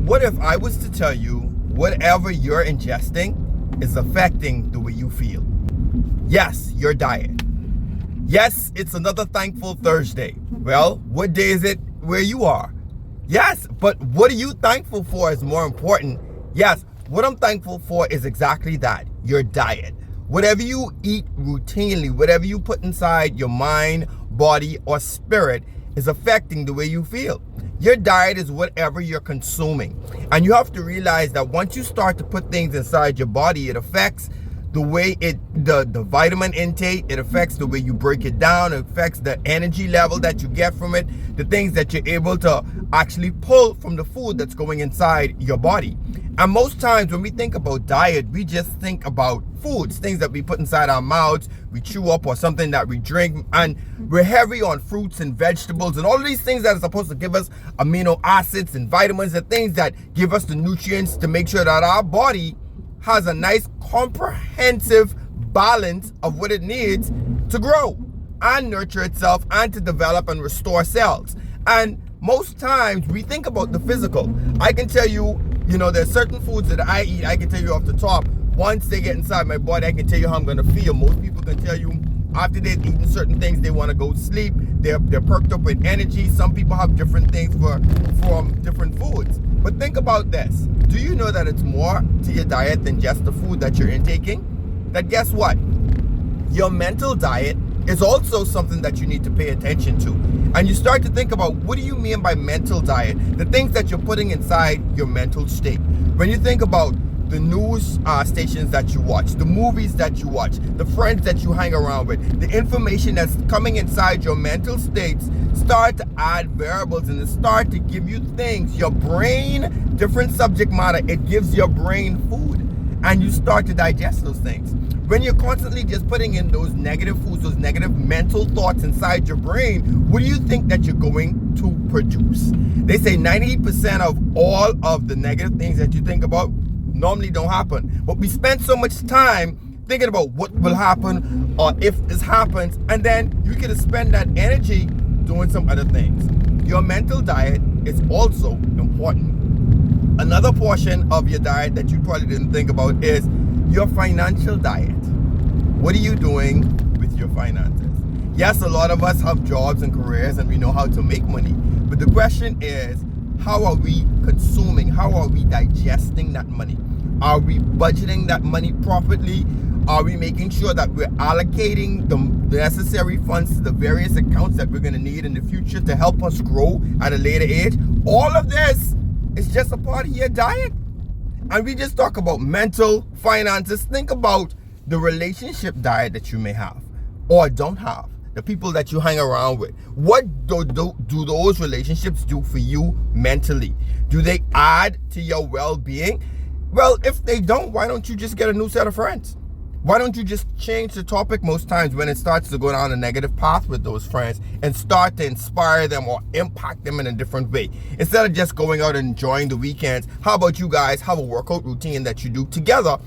What if I was to tell you whatever you're ingesting is affecting the way you feel? Yes, your diet. Yes, it's another Thankful Thursday. Well, what day is it where you are? Yes, but what are you thankful for is more important. Yes, what I'm thankful for is exactly that, your diet. Whatever you eat routinely, whatever you put inside your mind, body, or spirit is affecting the way you feel. Your diet is whatever you're consuming. And you have to realize that once you start to put things inside your body, it affects the way the vitamin intake, it affects the way you break it down, it affects the energy level that you get from it, the things that you're able to actually pull from the food that's going inside your body. And most times when we think about diet, we just think about foods, things that we put inside our mouths, we chew up, or something that we drink, and we're heavy on fruits and vegetables and all of these things that are supposed to give us amino acids and vitamins and things that give us the nutrients to make sure that our body has a nice comprehensive balance of what it needs to grow and nurture itself and to develop and restore cells. And most times we think about the physical. I can tell you, there's certain foods that I eat, I can tell you off the top, once they get inside my body, I can tell you how I'm going to feel. Most people can tell you after they've eaten certain things, they want to go to sleep. They're perked up with energy. Some people have different things from different foods. But think about this. Do you know that it's more to your diet than just the food that you're intaking? That guess what? Your mental diet is also something that you need to pay attention to. And you start to think about, what do you mean by mental diet? The things that you're putting inside your mental state. When you think about the news stations that you watch, the movies that you watch, the friends that you hang around with, the information that's coming inside your mental states start to add variables and it start to give you things. Your brain, different subject matter, it gives your brain food and you start to digest those things. When you're constantly just putting in those negative foods, those negative mental thoughts inside your brain, what do you think that you're going to produce? They say 90% of all of the negative things that you think about normally don't happen. But we spend so much time thinking about what will happen or if this happens, and then you can spend that energy doing some other things. Your mental diet is also important. Another portion of your diet that you probably didn't think about is your financial diet. What are you doing with your finances? Yes, a lot of us have jobs and careers and we know how to make money. But the question is, how are we consuming? How are we digesting that money? Are we budgeting that money properly? Are we making sure that we're allocating the necessary funds to the various accounts that we're going to need in the future to help us grow at a later age? All of this is just a part of your diet. And we just talk about mental finances. Think about the relationship diet that you may have or don't have. The people that you hang around with. What do those relationships do for you mentally? Do they add to your well-being? Well, if they don't, why don't you just get a new set of friends? Why don't you just change the topic most times when it starts to go down a negative path with those friends and start to inspire them or impact them in a different way? Instead of just going out and enjoying the weekends, how about you guys have a workout routine that you do together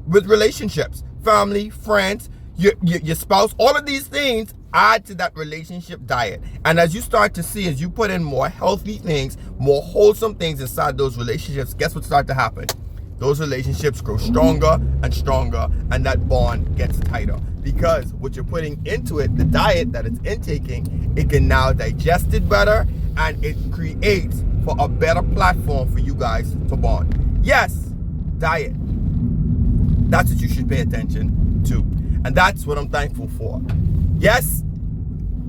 with relationships, family, friends, your spouse? All of these things add to that relationship diet. And as you start to see, as you put in more healthy things, more wholesome things inside those relationships, guess what starts to happen? Those relationships grow stronger and stronger, and that bond gets tighter because what you're putting into it, the diet that it's intaking, it can now digest it better and it creates for a better platform for you guys to bond. Yes, diet. That's what you should pay attention to. And that's what I'm thankful for. Yes,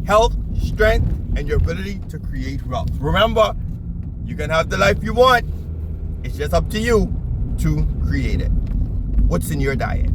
health, strength, and your ability to create wealth. Remember, you can have the life you want. It's just up to you to create it. What's in your diet?